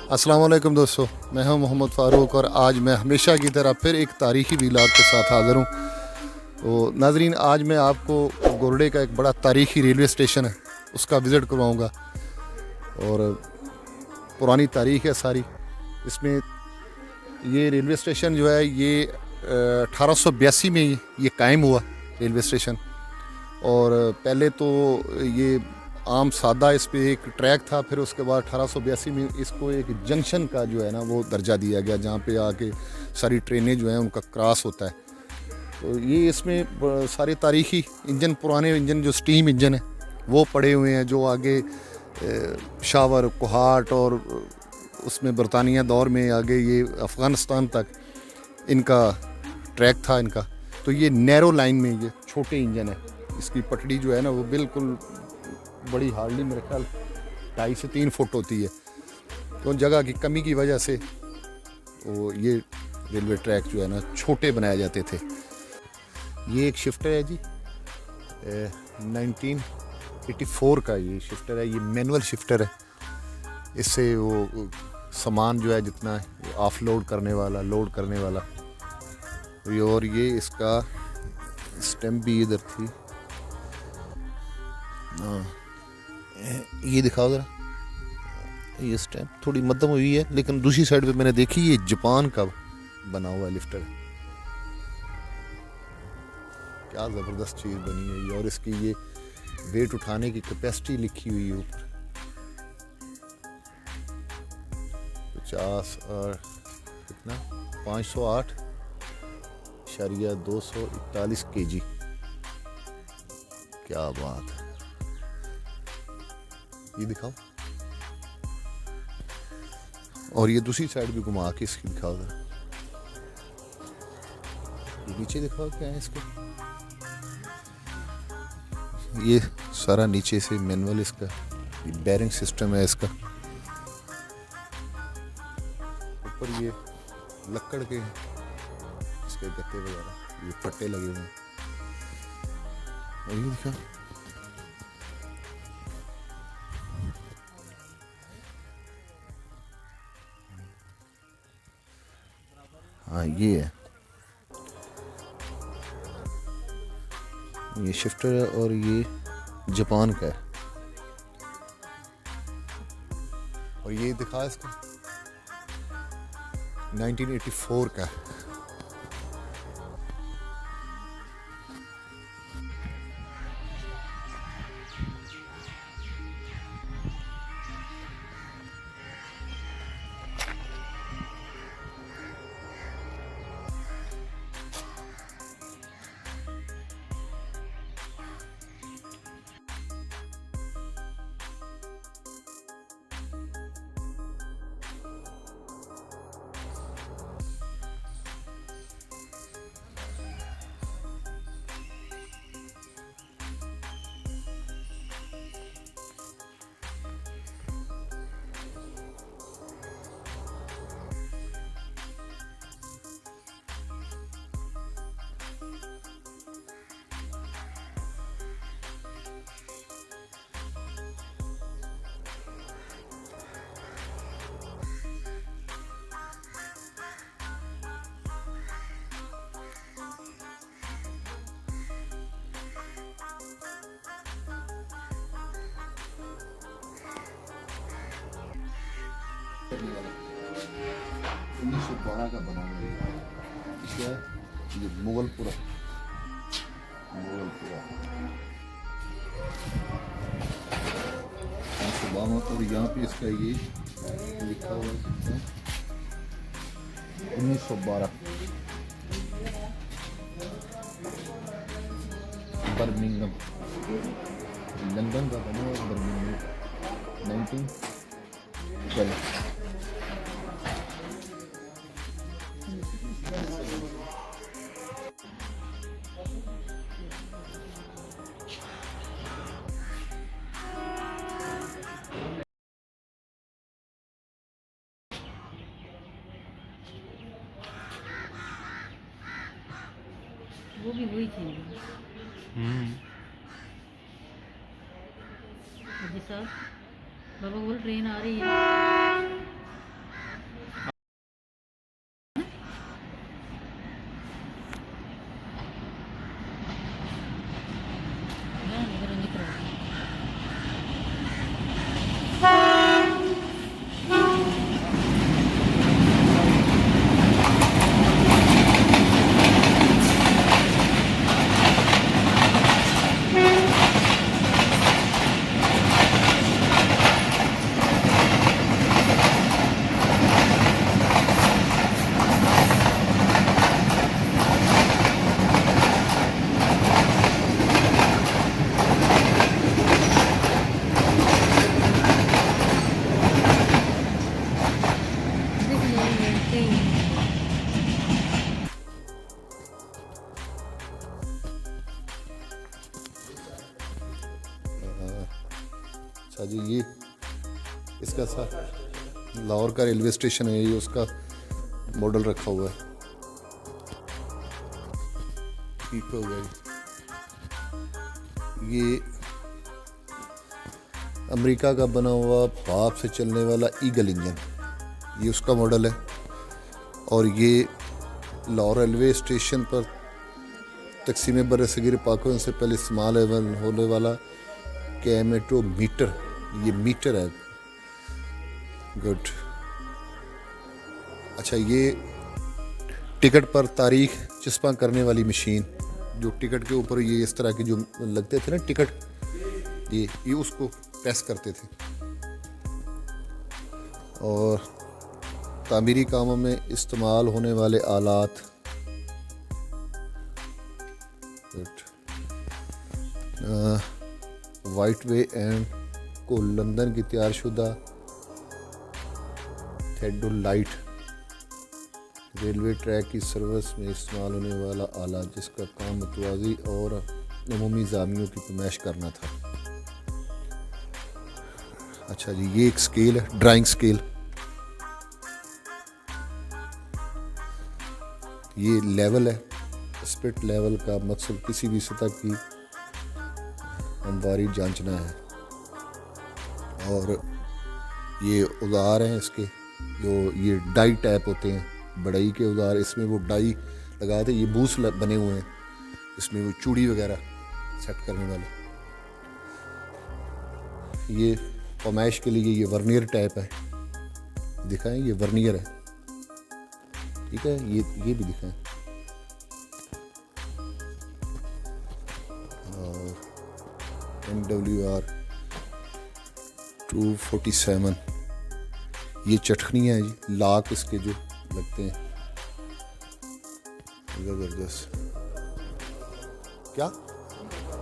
अस्सलाम वालेकुम दोस्तों, मैं हूं मोहम्मद फ़ारूक और आज मैं हमेशा की तरह फिर एक तारीख़ी व्लॉग के साथ हाज़िर हूं। तो नाज़रीन, आज मैं आपको गोरडे का एक बड़ा तारीख़ी रेलवे स्टेशन है उसका विज़िट करवाऊंगा। और पुरानी तारीख़ है सारी इसमें। ये रेलवे स्टेशन जो है ये 1882 में ये कायम हुआ रेलवे स्टेशन। और पहले तो ये आम सादा इस पे एक ट्रैक था, फिर उसके बाद 1882 में इसको एक जंक्शन का जो है ना वो दर्जा दिया गया, जहाँ पे आके सारी ट्रेनें जो हैं उनका क्रॉस होता है। तो ये इसमें सारे तारीखी इंजन, पुराने इंजन जो स्टीम इंजन है वो पड़े हुए हैं, जो आगे शावर, कोहाट और उसमें बरतानिया दौर में आगे ये अफ़गानिस्तान तक इनका ट्रैक था इनका। तो ये नैरो लाइन में ये छोटे इंजन है, इसकी पटड़ी जो है ना वो बिल्कुल बड़ी, हार्डली मेरे ख्याल 2.5 से 3 फुट होती है। तो जगह की कमी की वजह से वो ये रेलवे ट्रैक जो है ना छोटे बनाए जाते थे। ये एक शिफ्टर है जी, 1984 का ये शिफ्टर है। ये मैनुअल शिफ्टर है। इससे वो सामान जो है जितना ऑफ लोड करने वाला, लोड करने वाला। और ये इसका स्टैम्प भी इधर थी। हाँ, ये दिखाओ ज़रा। ये स्टैम्प थोड़ी मध्यम हुई है, लेकिन दूसरी साइड पे मैंने देखी ये जापान का बना हुआ लिफ्टर है। क्या ज़बरदस्त चीज़ बनी है ये। और इसकी ये वेट उठाने की कैपेसिटी लिखी हुई है ऊपर, 50 और कितना 508.241 kg। क्या बात है। ये दिखाओ, और ये दूसरी साइड भी घुमा के इसकी दिखाओ जरा। ये नीचे दिखाओ क्या है इसका। ये सारा नीचे से मैनुअल इसका, ये बैरिंग सिस्टम है इसका। ऊपर ये लकड़ के इसके गत्ते वगैरह, ये पट्टे लगे हुए हैं। और ये दिखा, हाँ ये है, ये शिफ्टर है और ये जापान का है। और ये दिखा इसका 1984 का है। करने वाला 1912 का बना हुआ है। क्या है ये? मुगलपुरा, मुगलपुरा 1952। और यहाँ पे इसका ये लिखा हुआ है 1912 बर्मिंगम, लंदन का बना हुआ बर्मिंगम 1912। वो भी वही थी। जी साहब, बाबा बोल ट्रेन आ रही है। अच्छा जी, ये इसका सा लाहौर का रेलवे स्टेशन है, ये उसका मॉडल रखा हुआ है। ठीक हो गया जी। ये अमेरिका का बना हुआ भाप से चलने वाला ईगल इंजन, ये उसका मॉडल है। और ये लाहौर रेलवे स्टेशन पर तकसीम बरसगीर पाकिस्तान से पहले इस्तेमाल होने वाला कैमेट्रो मीटर, ये मीटर है। गुड। अच्छा, ये टिकट पर तारीख चस्पा करने वाली मशीन, जो टिकट के ऊपर ये इस तरह के जो लगते थे ना टिकट, ये उसको प्रेस करते थे। और तामीरी कामों में इस्तेमाल होने वाले आलात, वाइट वे एंड को लंदन की तैयारशुदा थेडोलाइट रेलवे ट्रैक की सर्विस में इस्तेमाल होने वाला आला, जिसका काम मतवाज़ी और अमूमी जामियों की पेमाइश करना था। अच्छा जी, ये एक स्केल है, ड्राइंग स्केल। ये लेवल है, स्पिरिट लेवल का मकसद किसी भी सतह की हमवारी जांचना है। और ये औजार हैं इसके, जो ये डाई टैप होते हैं, बढ़ई के औजार, इसमें वो डाई लगाए थे, ये बूस बने हुए हैं, इसमें वो चूड़ी वगैरह सेट करने वाले। ये पैमाइश के लिए ये वर्नियर टैप है, दिखाएं, ये वर्नियर है। ठीक है, ये भी दिखाएं। और MWR 247, ये चटखनियाँ हैं जी, लाक इसके जो लगते हैं, ज़बरदस्त। क्या?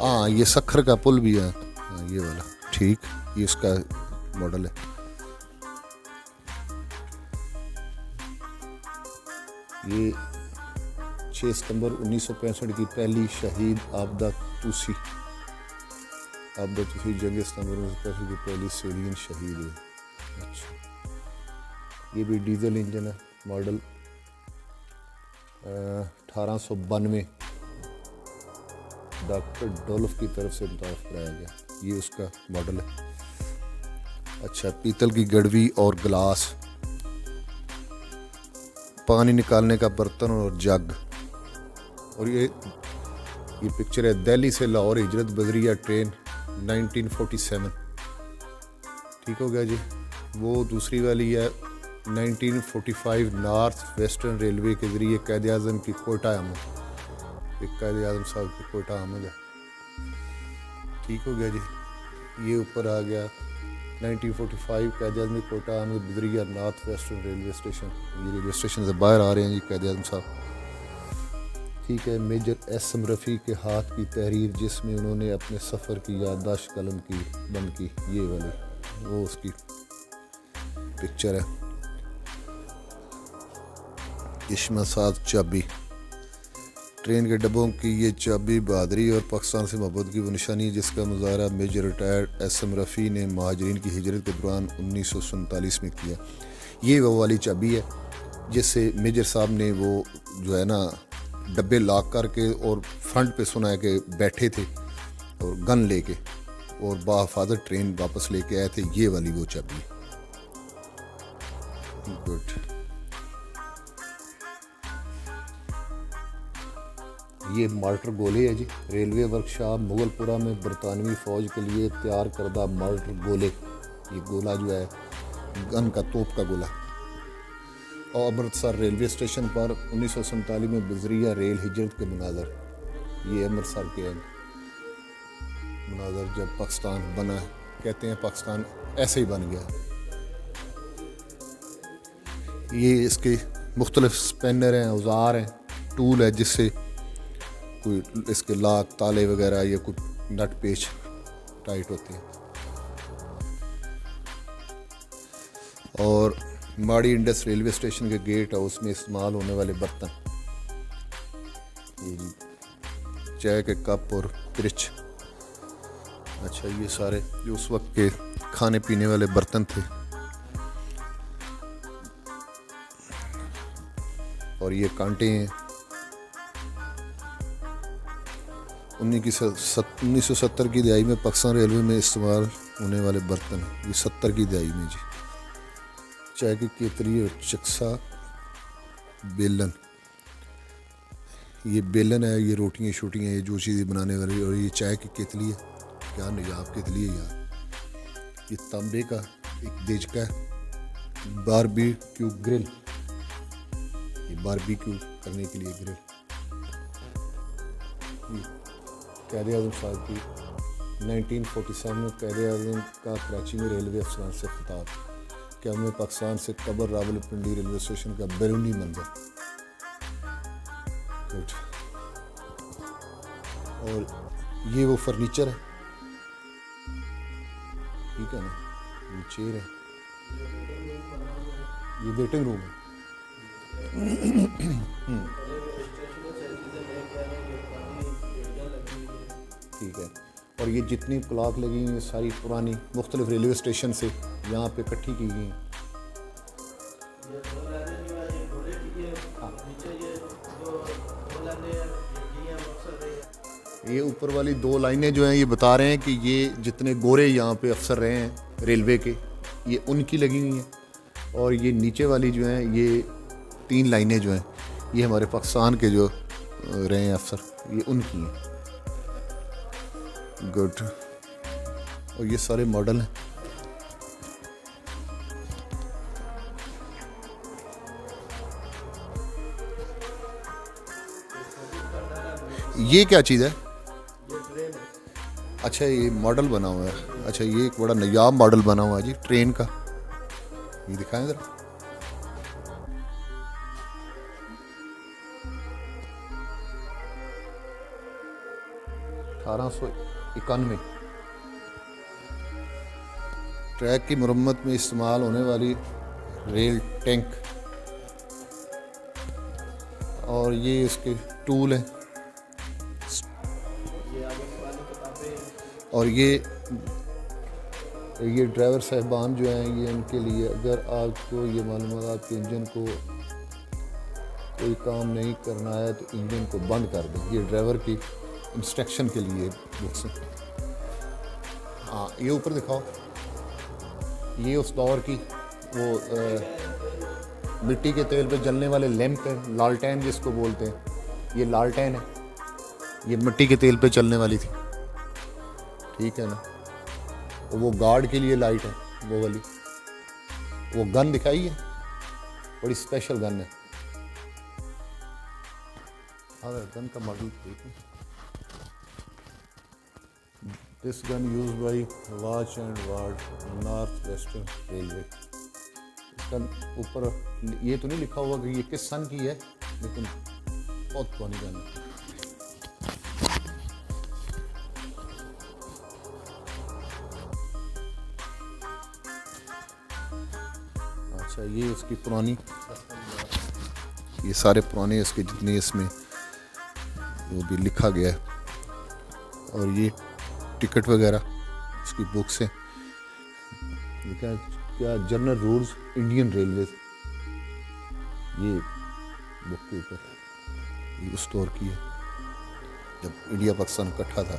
हाँ, ये सखर का पुल भी है, ये वाला। ठीक, ये उसका मॉडल है। ये 6 सितंबर 1965 की पहली शहीद आबदा तूसी जंग सितंबर 1965 की पहली सिविलियन शहीद हुई। अच्छा, ये भी डीजल इंजन है, मॉडल 1892 डॉक्टर डोल्फ की तरफ से मुतारफ कराया गया, ये उसका मॉडल है। अच्छा, पीतल की गड़वी और गिलास, पानी निकालने का बर्तन और जग। और ये पिक्चर है, दिल्ली से लाहौर हिजरत बजरिया ट्रेन 1947। ठीक हो गया जी। वो दूसरी वाली है 1945 नॉर्थ वेस्टर्न रेलवे के ज़रिए क़ायद आज़म की कोयटा आमद, एक क़ायद आज़म साहब की कोयटा आमद है। ठीक हो गया जी। ये ऊपर आ गया 1945 क़ायद आज़म की कोयटा आमद बजरिया नॉर्थ वेस्टर्न रेलवे स्टेशन, ये रेलवे स्टेशन से बाहर आ रहे हैं जी क़ायद आज़म साहब। ठीक है, मेजर एस.एम. रफ़ी के हाथ की तहरीर, जिसमें उन्होंने अपने सफ़र की याददाश्त कलम की बंद की, ये वाली वो उसकी पिक्चर है। इश्मा साद चाबी, ट्रेन के डब्बों की ये चाबी बहादुरी और पाकिस्तान से मोहब्बत की वो निशानी है, जिसका मुजाहरा मेजर रिटायर्ड एस.एम. रफ़ी ने महाजरीन की हिजरत के दौरान 1947 में किया। ये वो वाली चाबी है जिससे मेजर साहब ने वो जो है ना डब्बे लॉक करके और फ्रंट पे सुना है कि बैठे थे और गन लेके और बाहिफाजत ट्रेन वापस लेके आए थे, ये वाली वो चाबी। गुड। ये मार्टर गोले है जी, रेलवे वर्कशॉप मुगलपुरा में बरतानवी फ़ौज के लिए तैयार करदा मार्टर गोले। ये गोला जो है गन का, तोप का गोला। और अमृतसर रेलवे स्टेशन पर 1947 में बजरिया रेल हिजरत के मनाजर, ये अमृतसर के मनाजर जब पाकिस्तान बना, कहते हैं पाकिस्तान ऐसे ही बन गया। ये इसके मुख्तलिफ स्पेनर हैं, औजार हैं, टूल है, जिससे कोई इसके लाक ताले वगैरह या कोई नट पेच टाइट होते हैं। और माड़ी इंडस रेलवे स्टेशन के गेट हाउस में इस्तेमाल होने वाले बर्तन, ये चाय के कप और पिरिच। अच्छा, ये सारे जो उस वक्त के खाने पीने वाले बर्तन थे। और ये कांटे हैं। 1970 की दहाई में पाकिस्तान रेलवे में इस्तेमाल होने वाले बर्तन, ये 70 की दहाई में जी। चाय की केतली और चक्सा, बेलन, ये बेलन है, ये रोटियाँ शोटियाँ, ये जो चीज़ें बनाने वाली। और ये चाय की केतली है, क्या नजाब केतली है यार। ये तांबे का एक देजका है। बारबेक्यू ग्रिल, ये बारबेक्यू करने के लिए ग्रिल। क़ायद आज़म साहब की 1947 में क़ायद आज़म का कराची में रेलवे अफसरान से खिताब, क्या में पाकिस्तान से कब्र रावलपिंडी रेलवे स्टेशन का बैरूनी मंजर। गुड। और ये वो फर्नीचर है, ठीक है ना, ये चेयर है, ये वेटिंग रूम है। ठीक है। और ये जितनी क्लॉक लगी हुई हैं सारी पुरानी मुख्तलिफ रेलवे स्टेशन से यहाँ पे इकट्ठी की गई हैं। ये ऊपर वाली 2 लाइनें जो हैं ये बता रहे हैं कि ये जितने गोरे यहाँ पे अफसर रहे हैं रेलवे के, ये उनकी लगी हुई हैं। और ये नीचे वाली जो हैं ये 3 लाइनें जो हैं ये हमारे पाकिस्तान के जो रहे हैं अफसर, ये उनकी हैं। गुड। और ये सारे मॉडल हैं। ये क्या चीज़ है? अच्छा, ये मॉडल बना हुआ है। अच्छा, ये एक बड़ा नायाब मॉडल बना हुआ है जी ट्रेन का। ये दिखाएं जरा। $1891 ट्रैक की मरम्मत में इस्तेमाल होने वाली रेल टैंक। और ये इसके टूल हैं। और ये ड्राइवर साहबान जो हैं ये उनके लिए, अगर आपको ये मालूम आपके इंजन को कोई काम नहीं करना है तो इंजन को बंद कर दें। ये ड्राइवर की इंस्ट्रक्शन के लिए बुक्स हैं। हाँ, ये ऊपर दिखाओ। ये उस दौर की वो मिट्टी के तेल पे जलने वाले लैंप है, लालटेन जिसको बोलते हैं। ये लालटेन है, ये मिट्टी के तेल पे चलने वाली थी, ठीक है ना। वो गार्ड के लिए लाइट है, वो वाली। वो गन दिखाई है, बड़ी स्पेशल गन है। गन का मॉडल देखिए। This gun use by watch and ward north western railway. इसका ऊपर ये तो नहीं लिखा हुआ कि ये किस सन की है, लेकिन बहुत पुरानी गन है। अच्छा, ये उसकी पुरानी, ये सारे पुराने इसके जितने इसमें वो भी लिखा गया है। और ये टिकट वगैरह इसकी बुक्स हैं। क्या जनरल रूल्स इंडियन रेलवे, ये बुक के ऊपर, ये उस दौर की है जब इंडिया पाकिस्तान इकट्ठा था।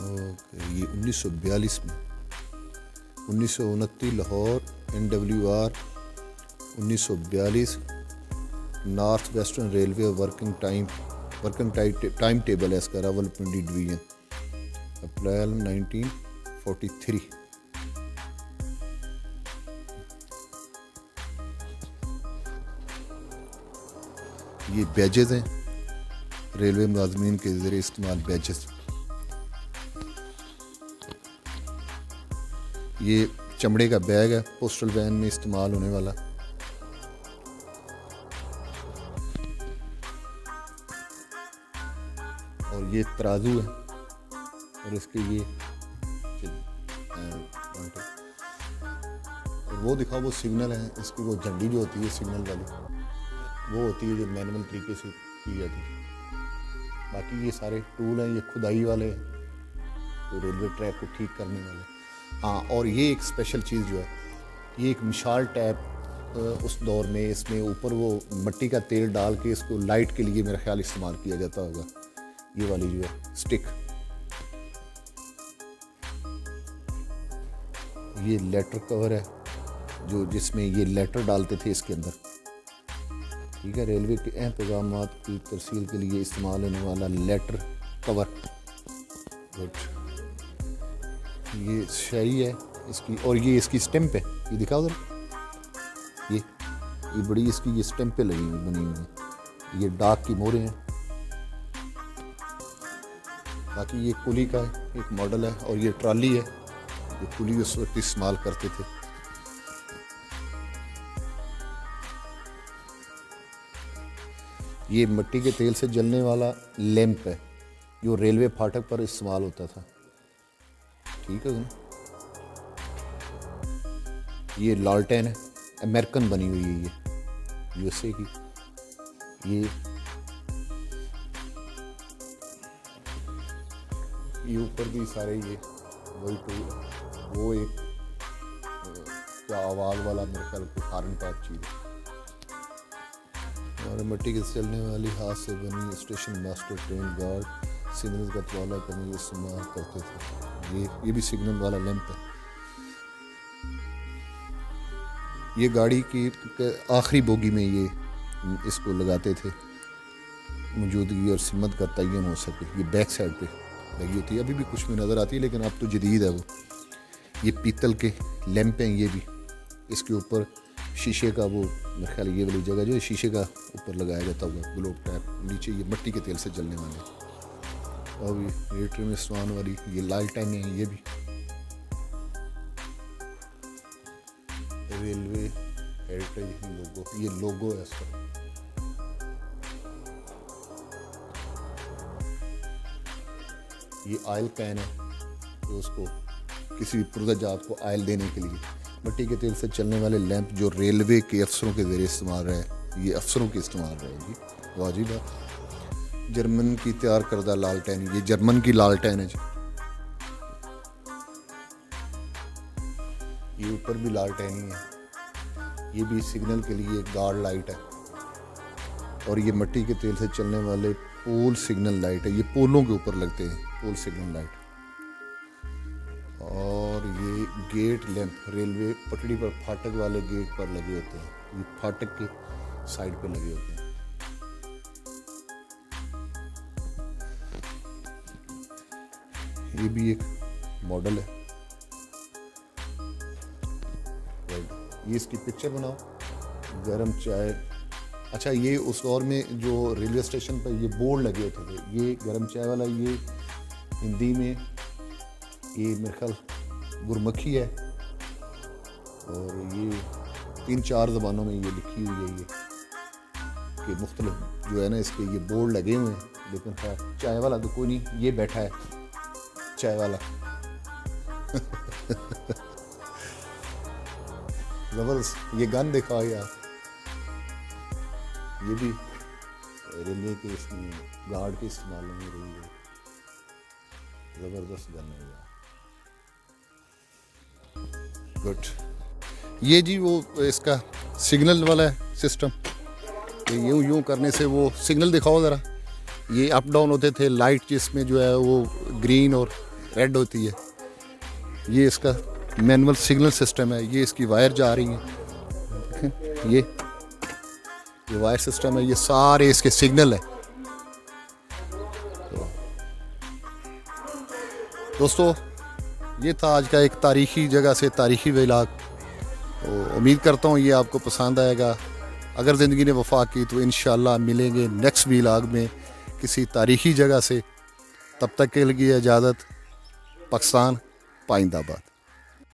ओके, ये 1942 में। 1929 Lahore NWR 1942 north western railway working time table है इसका, रावलपिंडी डिवीजन, अप्रैल 1943। ये बैजेस हैं, रेलवे मुलाजमीन के ज़रिए इस्तेमाल बैजेस। ये चमड़े का बैग है, पोस्टल वैन में इस्तेमाल होने वाला। और ये तराजू है, और इसके ये वो दिखाओ, वो सिग्नल है, इसकी वो झंडी जो होती है सिग्नल वाली, वो होती है जो मैनुअल तरीके से की जाती है। बाकी ये सारे टूल हैं, ये खुदाई वाले, तो रेलवे ट्रैक को ठीक करने वाले। हाँ, और ये एक स्पेशल चीज़ जो है, ये एक मिसाल टैप उस दौर में इसमें ऊपर वो मिट्टी का तेल डाल के इसको लाइट के लिए मेरा ख्याल इस्तेमाल किया जाता होगा। ये वाली जो है स्टिक, ये लेटर कवर है जो जिसमें ये लेटर डालते थे इसके अंदर। ठीक है, रेलवे के अहम पैगाम की तरसील के लिए इस्तेमाल होने वाला लेटर कवर। गुड, ये शाही है इसकी, और ये इसकी स्टैम्प है, ये दिखाओ उधर, ये बड़ी इसकी ये स्टैम्पें लगी हुई बनी हुई हैं, ये डाक की मोहरें हैं। बाकी ये कुली का एक मॉडल है, और ये ट्राली है, ये कुली उस वक्त इस्तेमाल करते थे। ये मिट्टी के तेल से जलने वाला लैंप है जो रेलवे फाटक पर इस्तेमाल होता था। ठीक है, ये लालटेन है, अमेरिकन बनी हुई है, ये यूएसए की। ये ऊपर भी सारे ये वही टूल, वो एक क्या आवाज़ वाला मेरे ख्याल को हॉर्न टाइप चीज़ है। और मिट्टी के चलने वाली हाथ से बनी station master train guard signal का तवाला करने के इस्तेमाल करते थे। ये भी सिग्नल वाला लैंप है। ये गाड़ी की आखिरी बोगी में ये इसको लगाते थे, मौजूदगी और सिमत का तयन हो सके। ये बैक साइड पे लगी होती है, अभी भी कुछ में नज़र आती है, लेकिन अब तो जदीद है वो। ये पीतल के लैंप हैं, ये भी इसके ऊपर शीशे का वो मेरे ख्याल ये वाली जगह जो है शीशे का ऊपर लगाया जाता होगा ग्लोब टैप, नीचे ये मिट्टी के तेल से जलने वाले। और ये ट्रेन में इस्तेमाल वाली ये लालटेन है, ये भी रेलवे हेरिटेज लोगो, ये लोगो है इसका। ये ऑयल कैन है, तो उसको किसी भी पुर्जाजात को ऑयल देने के लिए। मिट्टी के तेल से चलने वाले लैंप जो रेलवे के अफसरों के ज़रिए इस्तेमाल रहे, ये अफसरों के इस्तेमाल रहेगी, वाजिब है। जर्मन की तैयार करदा लालटेन, ये जर्मन की लालटेन है जी। ये ऊपर भी लालटेन ही है, ये भी सिग्नल के लिए गार्ड लाइट है। और ये मिट्टी के तेल से चलने वाले पोल सिग्नल लाइट है, ये पोलों के ऊपर लगते हैं पोल सिग्नल लाइट। और ये गेट लैंप रेलवे पटड़ी पर फाटक वाले गेट पर लगे होते हैं, ये फाटक के साइड पे लगे होते हैं। ये भी एक मॉडल है, ये इसकी पिक्चर बनाओ, गरम चाय। अच्छा, ये उस दौर में जो रेलवे स्टेशन पर ये बोर्ड लगे होते थे, ये गरम चाय वाला, ये हिंदी में ये मेरे ख्याल गुरमुखी है, और ये 3-4 ज़बानों में ये लिखी हुई है, ये कि मुख्तलिफ जो है ना इसके ये बोर्ड लगे हुए हैं। लेकिन खैर चाय वाला तो कोई नहीं, ये बैठा है चाय वाला। जबरदस्त, ये गन दिखाओ यार, ये भी रेलवे के इसमें गार्ड के इस्तेमाल में रही है, ज़बरदस्त गन है यार। गुड, ये जी वो इसका सिग्नल वाला है सिस्टम, तो यूँ यूँ करने से वो सिग्नल दिखाओ ज़रा, ये अप डाउन होते थे, लाइट जिसमें जो है वो ग्रीन और रेड होती है। ये इसका मैनुअल सिग्नल सिस्टम है, ये इसकी वायर जा रही है, ये वायर सिस्टम है, ये सारे इसके सिग्नल है। तो दोस्तों, ये था आज का एक तारीख़ी जगह से तारीख़ी व्लॉग। तो उम्मीद करता हूँ ये आपको पसंद आएगा। अगर ज़िंदगी ने वफा की तो इंशाअल्लाह मिलेंगे नेक्स्ट व्लॉग में किसी तारीख़ी जगह से। तब तक के लिए इजाज़त। पाकिस्तान पाइंदाबाद।